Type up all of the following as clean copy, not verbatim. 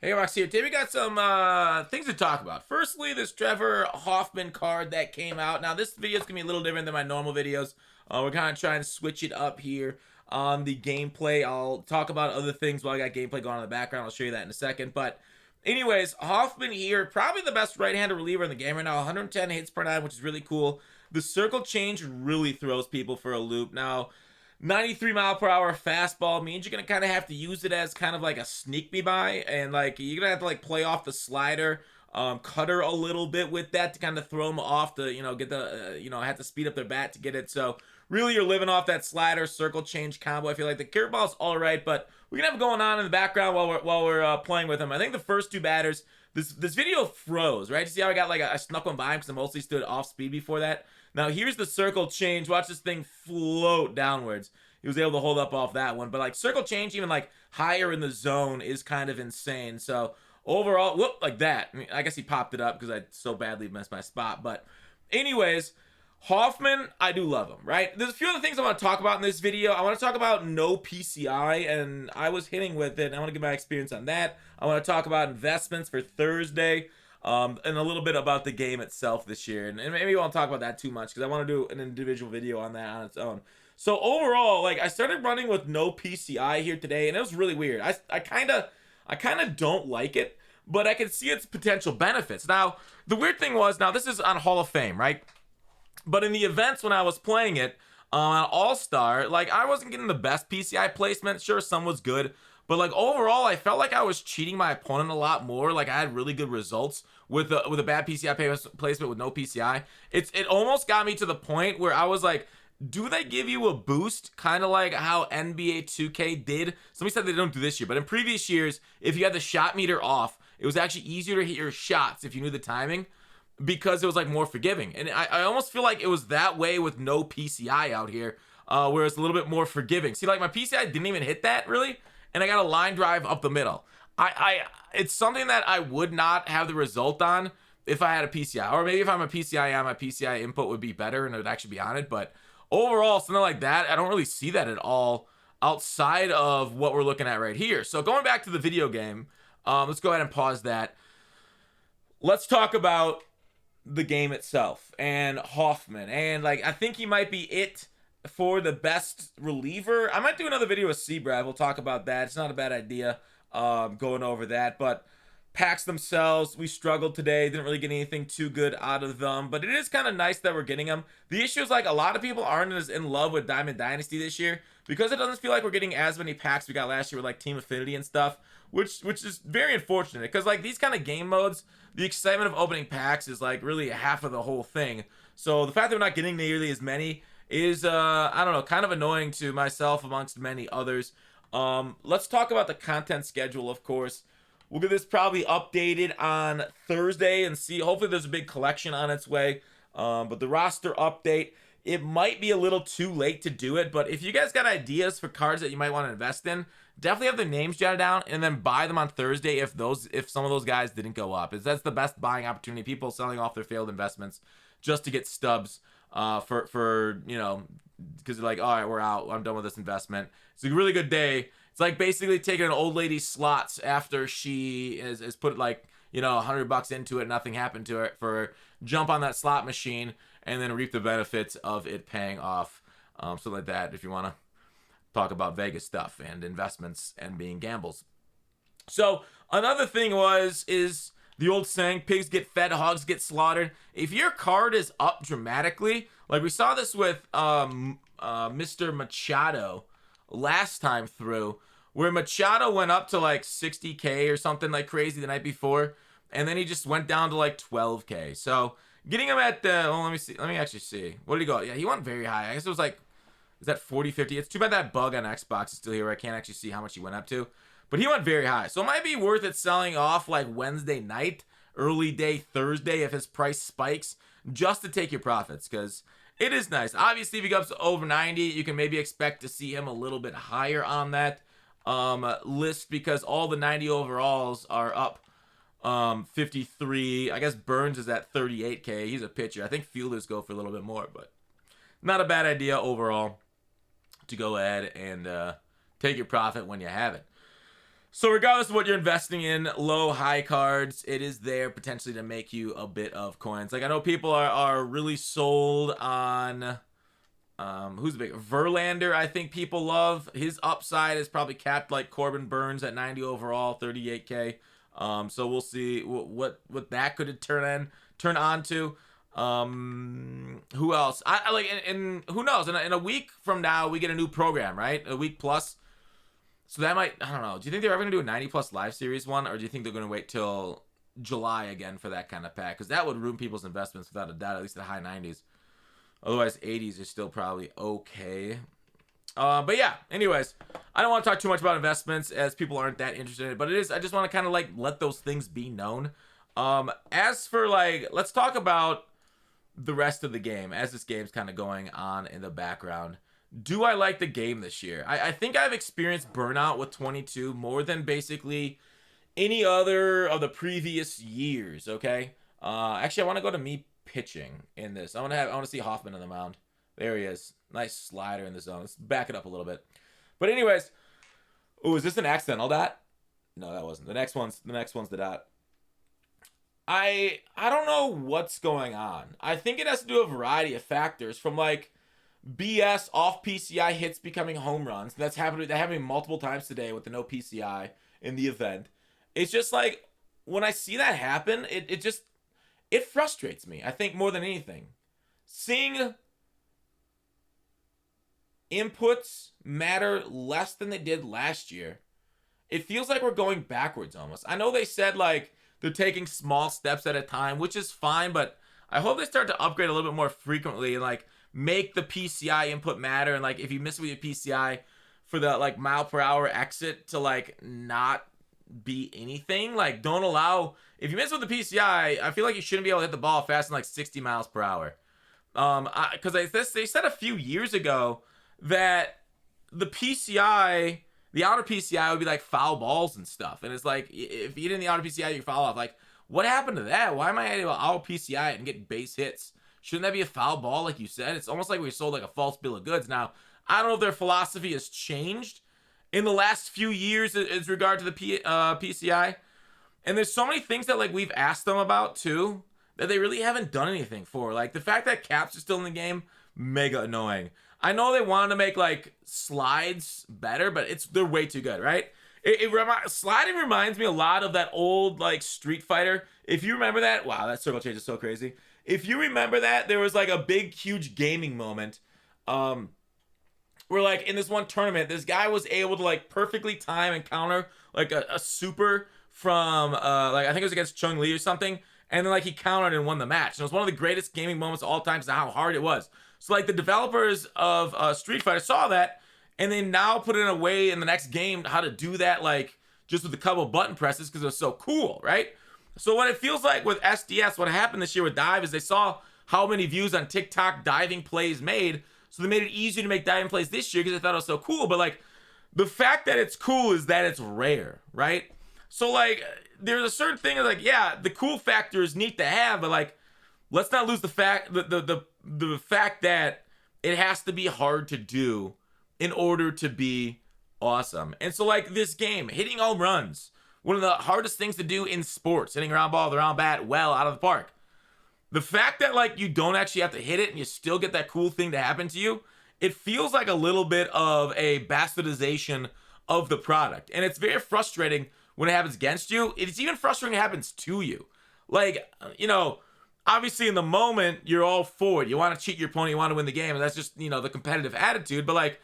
Hey, Rox here. Today we got some things to talk about. Firstly, this Trevor Hoffman card that came out. Now, this video is going to be a little different than my normal videos. We're kind of trying to switch it up here on the gameplay. I'll talk about other things while I got gameplay going on in the background. I'll show you that in a second. But anyways, Hoffman here, probably the best right-handed reliever in the game right now. 110 hits per nine, which is really cool. The circle change really throws people for a loop. Now, 93 mile per hour fastball means you're gonna kind of have to use it as kind of like a sneak me by, and like you're gonna have to like play off the slider, cutter a little bit with that to kind of throw them off the, get the, have to speed up their bat to get it. So really, you're living off that slider circle change combo. I feel like the curveball's all right, but we can have it going on in the background while we're playing with them. I think the first two batters, this video froze, right? You see how I got like I snuck one by him because I mostly stood off speed before that. Now here's the circle change. Watch this thing float downwards. He was able to hold up off that one. But like circle change, even like higher in the zone, is kind of insane. So overall, whoop, like that. I guess he popped it up because I so badly missed my spot. But anyways, Hoffman, I do love him, right? There's a few other things I want to talk about in this video. I want to talk about No PCI, and I was hitting with it. I want to give my experience on that. I want to talk about investments for Thursday. And a little bit about the game itself this year. And maybe I won't talk about that too much because I want to do an individual video on that on its own. So overall, like I started running with No PCI here today, and it was really weird. I kind of don't like it, but I can see its potential benefits. Now, the weird thing was, now this is on Hall of Fame, right? But in the events when I was playing it on All-Star, like I wasn't getting the best PCI placement. Sure, some was good. But like overall, I felt like I was cheating my opponent a lot more. Like I had really good results with a bad PCI placement with No PCI. It almost got me to the point where I was like, do they give you a boost? Kind of like how NBA 2K did. Somebody said they don't do this year, but in previous years, if you had the shot meter off, it was actually easier to hit your shots if you knew the timing, because it was like more forgiving. And I almost feel like it was that way with No PCI out here, where it's a little bit more forgiving. See, like my PCI didn't even hit that really, and I got a line drive up the middle. It's something that I would not have the result on if I had a PCI, or maybe if I'm a PCI on, my PCI input would be better and it would actually be on it. But overall, something like that, I don't really see that at all outside of what we're looking at right here. So going back to the video game, let's go ahead and pause that. Let's talk about the game itself and Hoffman, and like I think he might be it for the best reliever. I might do another video with Seabrad. We'll talk about that. It's not a bad idea going over that. But packs themselves, we struggled today. Didn't really get anything too good out of them. But it is kind of nice that we're getting them. The issue is like a lot of people aren't as in love with Diamond Dynasty this year because it doesn't feel like we're getting as many packs we got last year with like Team Affinity and stuff, which is very unfortunate because like these kind of game modes, the excitement of opening packs is like really half of the whole thing. So the fact that we're not getting nearly as many is I don't know, kind of annoying to myself amongst many others. Let's talk about the content schedule. Of course, we'll get this probably updated on Thursday and see, hopefully there's a big collection on its way. But the roster update, it might be a little too late to do it, but if you guys got ideas for cards that you might want to invest in, definitely have their names jotted down and then buy them on Thursday if some of those guys didn't go up. That's the best buying opportunity. People selling off their failed investments just to get stubs for because they're like, all right, we're out, I'm done with this investment. It's a really good day. It's like basically taking an old lady's slots after she has put like $100 into it, nothing happened to it, for jump on that slot machine and then reap the benefits of it paying off. Something like that, if you want to talk about Vegas stuff and investments and being gambles. So another thing is the old saying, pigs get fed, hogs get slaughtered. If your card is up dramatically, like we saw this with Mr. Machado last time through, where Machado went up to like 60K or something like crazy the night before, and then he just went down to like 12K. So getting him at the, let me actually see. What did he go? Yeah, he went very high. I guess it was like, is that 40, 50? It's too bad that bug on Xbox is still here where I can't actually see how much he went up to. But he went very high. So it might be worth it selling off like Wednesday night, early day Thursday if his price spikes, just to take your profits, because it is nice. Obviously, if he goes over 90, you can maybe expect to see him a little bit higher on that list, because all the 90 overalls are up 53. I guess Burns is at 38K. He's a pitcher. I think fielders go for a little bit more, but not a bad idea overall to go ahead and take your profit when you have it. So regardless of what you're investing in, low, high cards, it is there potentially to make you a bit of coins. Like I know people are really sold on who's big? Verlander, I think people love. His upside is probably capped like Corbin Burns at 90 overall, 38K. So we'll see what that could turn on to. Who else? I like, and who knows? In a week from now, we get a new program, right? A week plus. So that might, I don't know. Do you think they're ever going to do a 90 plus live series one, or do you think they're going to wait till July again for that kind of pack? Because that would ruin people's investments without a doubt, at least the high 90s. Otherwise, 80s are still probably okay. But yeah, anyways, I don't want to talk too much about investments as people aren't that interested in it. But it is, I just want to kind of like let those things be known. As for like, let's talk about the rest of the game as this game's kind of going on in the background. Do I like the game this year? I think I've experienced burnout with 22 more than basically any other of the previous years, okay? Actually, I want to go to me pitching in this. I want to see Hoffman on the mound. There he is. Nice slider in the zone. Let's back it up a little bit. But anyways, oh, is this an accidental dot? No, that wasn't. The next one's the dot. I don't know what's going on. I think it has to do with a variety of factors, from like BS off PCI hits becoming home runs. That happened multiple times today with the no PCI in the event. It's just like when I see that happen, it frustrates me. I think more than anything, seeing inputs matter less than they did last year. It feels like we're going backwards almost. I know they said like they're taking small steps at a time, which is fine, but I hope they start to upgrade a little bit more frequently and like make the PCI input matter. And like if you miss with your PCI for the like mile per hour exit to like not be anything, like don't allow, if you miss with the PCI, I feel like you shouldn't be able to hit the ball fast in like 60 miles per hour. Because they said a few years ago that the PCI, the outer PCI would be like foul balls and stuff. And it's like, if you get in the outer PCI, you foul off. Like, what happened to that? Why am I able to outer PCI and get base hits? Shouldn't that be a foul ball, like you said? It's almost like we sold like a false bill of goods. Now, I don't know if their philosophy has changed in the last few years as regard to the PCI. And there's so many things that like we've asked them about too that they really haven't done anything for. Like the fact that caps are still in the game, mega annoying. I know they wanted to make like slides better, but they're way too good, right? Sliding reminds me a lot of that old like Street Fighter. If you remember that, wow, that circle change is so crazy. If you remember that, there was like a big, huge gaming moment. Where like in this one tournament, this guy was able to like perfectly time and counter like a super from like I think it was against Chung Lee or something, and then like he countered and won the match. And it was one of the greatest gaming moments of all time because of how hard it was. So like the developers of Street Fighter saw that, and they now put in a way in the next game how to do that like just with a couple button presses because it was so cool, right? So what it feels like with SDS, what happened this year with Dive is they saw how many views on TikTok diving plays made. So they made it easier to make diving plays this year because they thought it was so cool. But like the fact that it's cool is that it's rare, right? So like there's a certain thing of like, yeah, the cool factor is neat to have, but like let's not lose the fact the fact that it has to be hard to do in order to be awesome. And so like this game, hitting home runs, one of the hardest things to do in sports, hitting a round ball, the round bat well out of the park. The fact that like you don't actually have to hit it and you still get that cool thing to happen to you, it feels like a little bit of a bastardization of the product. And it's very frustrating when it happens against you. It's even frustrating when it happens to you. Like, you know, obviously in the moment, you're all for it. You want to cheat your opponent, you want to win the game, and that's just, you know, the competitive attitude. But like,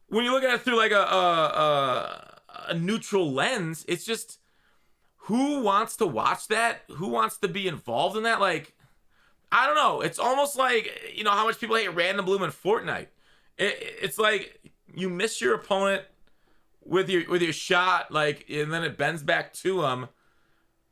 when you look at it through like a neutral lens, it's just, who wants to watch that? Who wants to be involved in that? Like, I don't know. It's almost like, you know, how much people hate Random Bloom in Fortnite. It's like you miss your opponent with your shot, like, and then it bends back to them.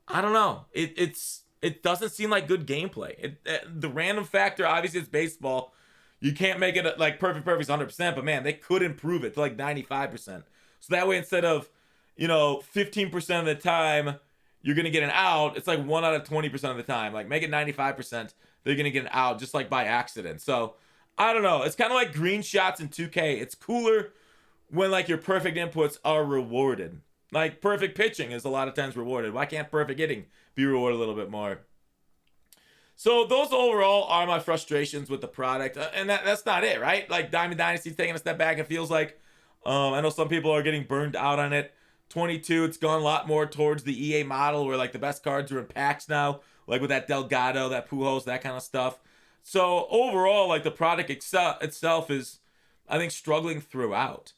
I don't know. It doesn't seem like good gameplay. The random factor, obviously, it's baseball. You can't make it like perfect 100%, but man, they could improve it to like 95%. So that way, instead of, you know, 15% of the time you're going to get an out, it's like 1 out of 20% of the time. Like, make it 95%, they're going to get an out just like by accident. So, I don't know. It's kind of like green shots in 2K. It's cooler when like your perfect inputs are rewarded. Like, perfect pitching is a lot of times rewarded. Why can't perfect hitting be rewarded a little bit more? So those overall are my frustrations with the product, and that's not it, right? Like Diamond Dynasty's taking a step back. It feels like I know some people are getting burned out on it. 22, it's gone a lot more towards the EA model where like the best cards are in packs now, like with that Delgado, that Pujols, that kind of stuff. So overall, like the product itself is, I think, struggling throughout.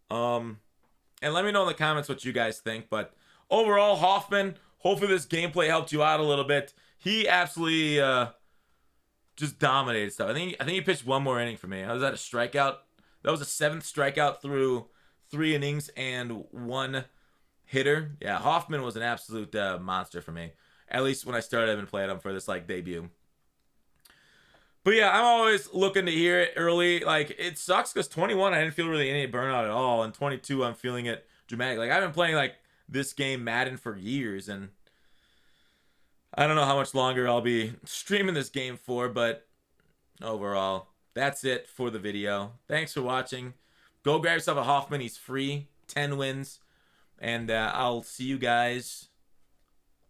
And let me know in the comments what you guys think. But overall, Hoffman, hopefully this gameplay helped you out a little bit. He absolutely just dominated stuff. I think he pitched one more inning for me. Was that a strikeout? That was a 7th strikeout through 3 innings and 1 hitter. Yeah, Hoffman was an absolute monster for me. At least when I started and played him for this like debut. But yeah, I'm always looking to hear it early. Like, it sucks because 21, I didn't feel really any burnout at all. And 22, I'm feeling it dramatic. Like, I've been playing, like, this game Madden for years. And I don't know how much longer I'll be streaming this game for. But overall, that's it for the video. Thanks for watching. Go grab yourself a Hoffman. He's free. 10 wins. And I'll see you guys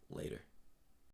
later.